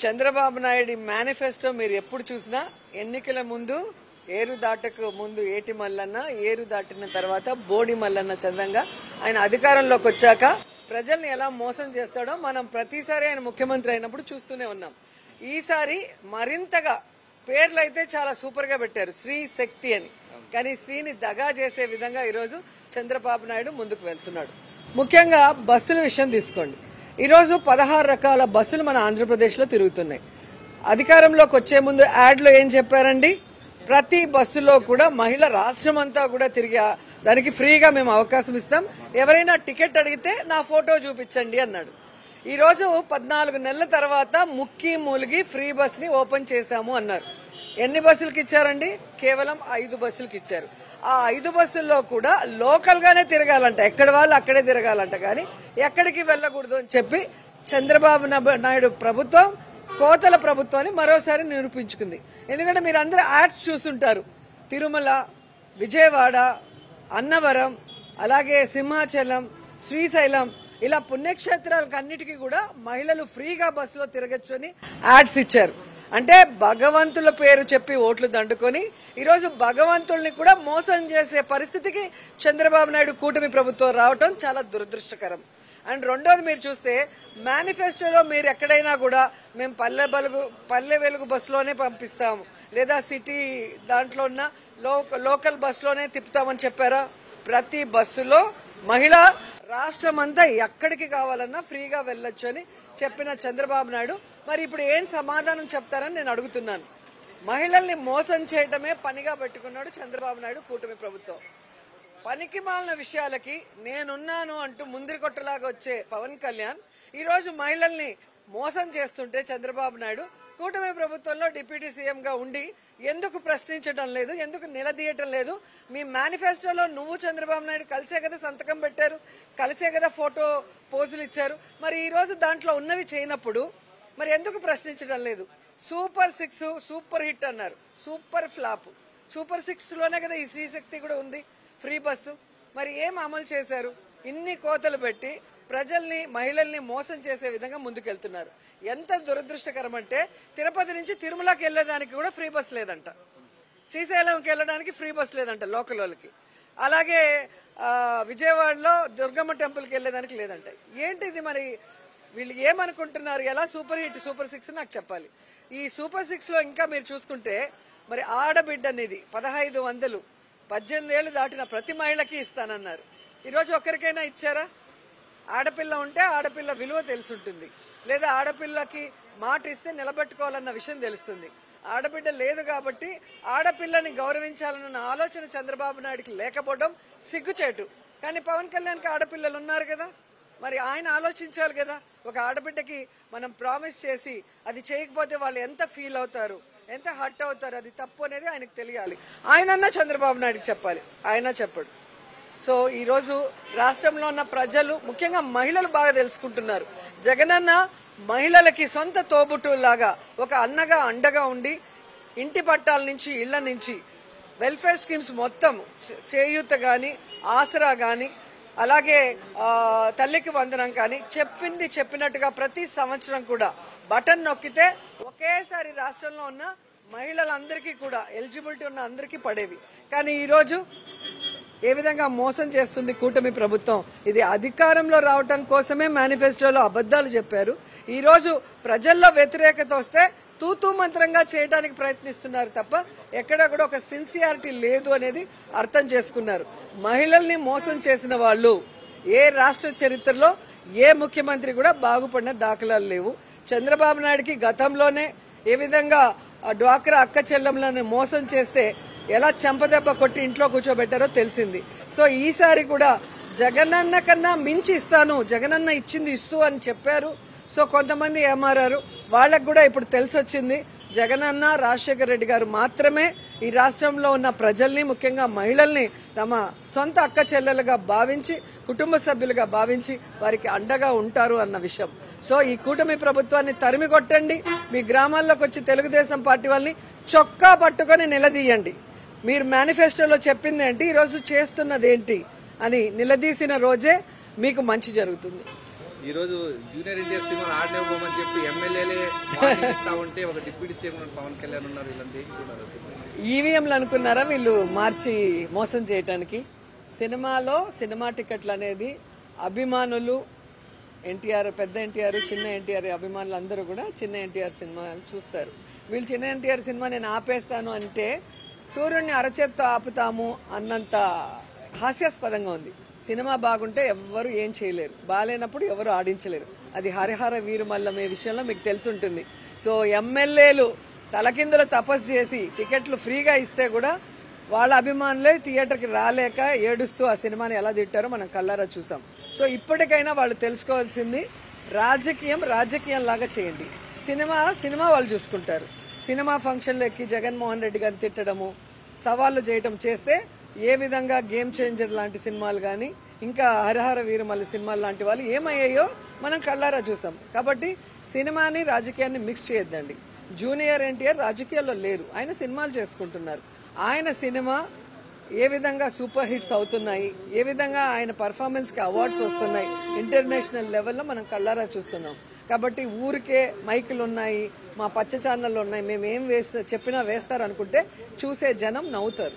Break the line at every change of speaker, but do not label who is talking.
Chandrababu Naidu manifesto మీరు ఎప్పుడు చూసినా ఎన్నికల ముందు ఏరు దాటకు ముందు ఏటి మల్లన్న, ఏరు దాటిన తర్వాత బోడి మల్లన్న చందంగా ఆయన అధికారంలోకి వచ్చాక ప్రజల్ని ఎలా మోసం చేస్తాడో మనం ప్రతిసారి ఆయన ముఖ్యమంత్రి అయినప్పుడు చూస్తూనే ఉన్నాం. ఈసారి మరింతగా పేర్లు అయితే చాలా సూపర్ గా పెట్టారు, శ్రీ శక్తి అని. కానీ శ్రీని దగా చేసే విధంగా ఈరోజు చంద్రబాబు నాయుడు ముందుకు వెళ్తున్నాడు. ముఖ్యంగా బస్సుల విషయం తీసుకోండి. ఈరోజు 16 రకాల బస్సులు మన ఆంధ్రప్రదేశ్ లో తిరుగుతున్నాయి. అధికారంలోకి వచ్చే ముందు యాడ్ లో ఏం చెప్పారండి? ప్రతి బస్సులో కూడా మహిళ రాష్ట్రం అంతా కూడా తిరిగి దానికి ఫ్రీగా మేము అవకాశం ఇస్తాం, ఎవరైనా టికెట్ అడిగితే నా ఫోటో చూపించండి అన్నాడు. ఈ రోజు 14 నెలల తర్వాత ముక్కి మూలిగి ఫ్రీ బస్ ని ఓపెన్ చేశాము అన్నారు. ఎన్ని బస్సులకి ఇచ్చారండి? కేవలం 5 బస్సులకి ఇచ్చారు. ఆ 5 బస్సుల్లో కూడా లోకల్ గానే తిరగాలంట, ఎక్కడ వాళ్ళు అక్కడే తిరగాలంట, కానీ ఎక్కడికి వెళ్లకూడదు అని చెప్పి చంద్రబాబు నాయుడు ప్రభుత్వం కోతల ప్రభుత్వాన్ని మరోసారి నిరూపించుకుంది. ఎందుకంటే మీరు అందరూ యాడ్స్ చూస్తుంటారు. తిరుమల, విజయవాడ, అన్నవరం, అలాగే సింహాచలం, శ్రీశైలం ఇలా పుణ్యక్షేత్రాలకు అన్నిటికీ కూడా మహిళలు ఫ్రీగా బస్సులో తిరగచ్చు అని యాడ్స్ ఇచ్చారు. అంటే భగవంతుల పేరు చెప్పి ఓట్లు దండుకొని ఈరోజు భగవంతుల్ని కూడా మోసం చేసే పరిస్థితికి చంద్రబాబు నాయుడు కూటమి ప్రభుత్వం రావటం చాలా దురదృష్టకరం. అండ్ రెండోది మీరు చూస్తే మేనిఫెస్టోలో మీరు ఎక్కడైనా కూడా మేము పల్లె వెలుగు బస్సులోనే పంపిస్తాము, లేదా సిటీ దాంట్లో ఉన్న లోకల్ బస్సులోనే తిప్పుతామని చెప్పారా? ప్రతి బస్సులో మహిళ రాష్ట్రం అంతా ఎక్కడికి కావాలన్నా ఫ్రీగా వెళ్లొచ్చు అని చెప్పిన చంద్రబాబు నాయుడు మరి ఇప్పుడు ఏం సమాధానం చెప్తారని నేను అడుగుతున్నాను. మహిళల్ని మోసం చేయటమే పనిగా పెట్టుకున్నాడు చంద్రబాబు నాయుడు కూటమి ప్రభుత్వం. పనికి మాలిన విషయాలకి నేనున్నాను అంటూ ముందరి కొట్టలాగా వచ్చే పవన్ కళ్యాణ్ ఈ రోజు మహిళల్ని మోసం చేస్తుంటే చంద్రబాబు నాయుడు కూటమి ప్రభుత్వంలో డిప్యూటీ సీఎం గా ఉండి ఎందుకు ప్రశ్నించడం లేదు, ఎందుకు నిలదీయటం లేదు? మీ మేనిఫెస్టోలో నువ్వు చంద్రబాబు నాయుడు కలిసే కదా సంతకం పెట్టారు, కలిసే కదా ఫోటో పోజులు ఇచ్చారు. మరి ఈ రోజు దాంట్లో ఉన్నవి చేయనప్పుడు మరి ఎందుకు ప్రశ్నించడం లేదు? సూపర్ 6 సూపర్ హిట్ అన్నారు, సూపర్ ఫ్లాప్. సూపర్ 6 లోనే కదా ఈ శ్రీశక్తి కూడా ఉంది, ఫ్రీ బస్సు. మరి ఏం అమలు చేశారు? ఇన్ని కోతలు పెట్టి ప్రజల్ని మహిళల్ని మోసం చేసే విధంగా ముందుకెళ్తున్నారు. ఎంత దురదృష్టకరం అంటే తిరుపతి నుంచి తిరుమలకి వెళ్లేదానికి కూడా ఫ్రీ బస్ లేదంట, శ్రీశైలంకి వెళ్లడానికి ఫ్రీ బస్ లేదంట లోకల్ వాళ్ళకి, అలాగే విజయవాడలో దుర్గమ్మ టెంపుల్కి వెళ్లేదానికి లేదంట. ఏంటి ఇది? మరి వీళ్ళు ఏమనుకుంటున్నారు? ఎలా సూపర్ హిట్ సూపర్ 6 నాకు చెప్పాలి. ఈ సూపర్ 6 లో ఇంకా మీరు చూసుకుంటే మరి ఆడబిడ్డ అనేది 1500 18 ఏళ్లు దాటిన ప్రతి మహిళకి ఇస్తానన్నారు. ఈరోజు ఒక్కరికైనా ఇచ్చారా? ఆడపిల్ల ఉంటే ఆడపిల్ల విలువ తెలుసుంటుంది, లేదా ఆడపిల్లకి మాట ఇస్తే నిలబెట్టుకోవాలన్న విషయం తెలుస్తుంది. ఆడబిడ్డ లేదు కాబట్టి ఆడపిల్లని గౌరవించాలన్న ఆలోచన చంద్రబాబు నాయుడుకి లేకపోవడం సిగ్గుచేటు. కానీ పవన్ కళ్యాణ్కి ఆడపిల్లలు ఉన్నారు కదా, మరి ఆయన ఆలోచించాలి కదా. ఒక ఆడబిడ్డకి మనం ప్రామిస్ చేసి అది చేయకపోతే వాళ్ళు ఎంత ఫీల్ అవుతారు, ఎంత హర్ట్ అవుతారు, అది తప్పు అనేది ఆయనకు తెలియాలి. ఆయనన్నా చంద్రబాబు నాయుడుకి చెప్పాలి, ఆయన చెప్పడు. సో ఈ రోజు రాష్ట్రంలో ఉన్న ప్రజలు ముఖ్యంగా మహిళలు బాగా తెలుసుకుంటున్నారు. జగనన్న మహిళలకి సొంత తోబుట్టులాగా ఒక అన్నగా అండగా ఉండి ఇంటి పట్టాల నుంచి ఇళ్ల నుంచి వెల్ఫేర్ స్కీమ్స్ మొత్తం చేయూత గాని, ఆసరా గాని, అలాగే తల్లికి వందనం కానీ చెప్పింది చెప్పినట్టుగా ప్రతి సంవత్సరం కూడా బటన్ నొక్కితే ఒకేసారి రాష్ట్రంలో ఉన్న మహిళలందరికీ కూడా ఎలిజిబిలిటీ ఉన్న అందరికీ పడేవి. కానీ ఈ రోజు ఏ విధంగా మోసం చేస్తుంది కూటమి ప్రభుత్వం? ఇది అధికారంలో రావటం కోసమే మేనిఫెస్టోలో అబద్దాలు చెప్పారు. ఈ రోజు ప్రజల్లో వ్యతిరేకత వస్తే తూతూ మంత్రంగా చేయడానికి ప్రయత్నిస్తున్నారు తప్ప ఎక్కడ కూడా ఒక సిన్సియారిటీ లేదు అనేది అర్థం చేసుకున్నారు. మహిళల్ని మోసం చేసిన వాళ్ళు ఏ రాష్ట్ర చరిత్రలో ఏ ముఖ్యమంత్రి కూడా బాగుపడిన దాఖలాలు లేవు. చంద్రబాబు నాయుడుకి గతంలోనే ఏ విధంగా డ్వాక్రా అక్క చెల్లెమ్మలను మోసం చేస్తే ఎలా చెంపదెబ్బ కొట్టి ఇంట్లో కూర్చోబెట్టారో తెలిసింది. సో ఈసారి కూడా జగనన్న కన్నా మించి ఇస్తాను, జగనన్న ఇచ్చింది ఇస్తూ అని చెప్పారు. సో కొంతమంది ఏమారారు, వాళ్ళకు కూడా ఇప్పుడు తెలిసొచ్చింది జగనన్న రాజశేఖర రెడ్డి గారు మాత్రమే ఈ రాష్ట్రంలో ఉన్న ప్రజల్ని ముఖ్యంగా మహిళల్ని తమ సొంత అక్క చెల్లెలుగా భావించి కుటుంబ సభ్యులుగా భావించి వారికి అండగా ఉంటారు అన్న విషయం. సో ఈ కూటమి ప్రభుత్వాన్ని తరిమి కొట్టండి, మీ గ్రామాల్లోకి వచ్చి తెలుగుదేశం పార్టీ వాళ్ళని చొక్కా పట్టుకొని నిలదీయండి. మీరు మేనిఫెస్టోలో చెప్పింది ఏంటి, ఈరోజు చేస్తున్నది ఏంటి అని నిలదీసిన రోజే మీకు మంచి జరుగుతుంది.
ఈ రోజు జూనియర్ ఎన్టీఆర్ సినిమా ఆడనివ్వమని చెప్పి ఎమ్మెల్యేలే ఉంటే ఒక డిప్యూటీ సీఎం పవన్ కళ్యాణ్ ఉన్నారు, ఇలాంటి
ఈవీఎంలు అనుకున్నారా వీళ్ళు మార్చి మోసం చేయటానికి? సినిమాలో సినిమా టికెట్లు అనేది అభిమానులు ఎన్టీఆర్, పెద్ద ఎన్టీఆర్, చిన్న ఎన్టీఆర్ అభిమానులు అందరూ కూడా చిన్న ఎన్టీఆర్ సినిమా చూస్తారు. వీళ్ళు చిన్న ఎన్టీఆర్ సినిమా నేను ఆపేస్తాను అంటే సూర్యుడిని అరచేత్తో ఆపుతాము అన్నంత హాస్యాస్పదంగా ఉంది. సినిమా బాగుంటే ఎవ్వరు ఏం చేయలేరు, బాగాలేనప్పుడు ఎవరు ఆడించలేరు. అది హరిహర వీరుమల్లమే విషయంలో మీకు తెలుసుంటుంది. సో ఎమ్మెల్యేలు తలకిందుల తపస్సు చేసి టికెట్లు ఫ్రీగా ఇస్తే కూడా వాళ్ళ అభిమానులే థియేటర్కి రాలేక ఏడుస్తూ ఆ సినిమాని ఎలా తిట్టారో మనం కళ్ళారా చూసాం. సో ఇప్పటికైనా వాళ్ళు తెలుసుకోవాల్సింది రాజకీయం రాజకీయం లాగా చేయండి, సినిమా వాళ్ళు చూసుకుంటారు. సినిమా ఫంక్షన్లో ఎక్కి జగన్మోహన్ రెడ్డి గారిని తిట్టడము, సవాళ్లు చేయటం చేస్తే ఏ విధంగా గేమ్ చేంజర్ లాంటి సినిమాలు కానీ ఇంకా హరిహర వీరమల్లి సినిమాలు లాంటి వాళ్ళు ఏమయ్యాయో మనం కళ్ళారా చూసాం. కాబట్టి సినిమాని రాజకీయాన్ని మిక్స్ చేయొద్దండి. జూనియర్ ఎన్టీఆర్ రాజకీయాల్లో లేరు, ఆయన సినిమాలు చేసుకుంటున్నారు. ఆయన సినిమా ఏ విధంగా సూపర్ హిట్స్ అవుతున్నాయి, ఏ విధంగా ఆయన పర్ఫార్మెన్స్ కి అవార్డ్స్ వస్తున్నాయి ఇంటర్నేషనల్ లెవెల్లో మనం కళ్ళారా చూస్తున్నాం. కాబట్టి ఊరికే మైకులు ఉన్నాయి, మా పచ్చ ఛానళ్ళు ఉన్నాయి, మేమేం చెప్పినా వేస్తారు అనుకుంటే చూసే జనం నవ్వుతారు.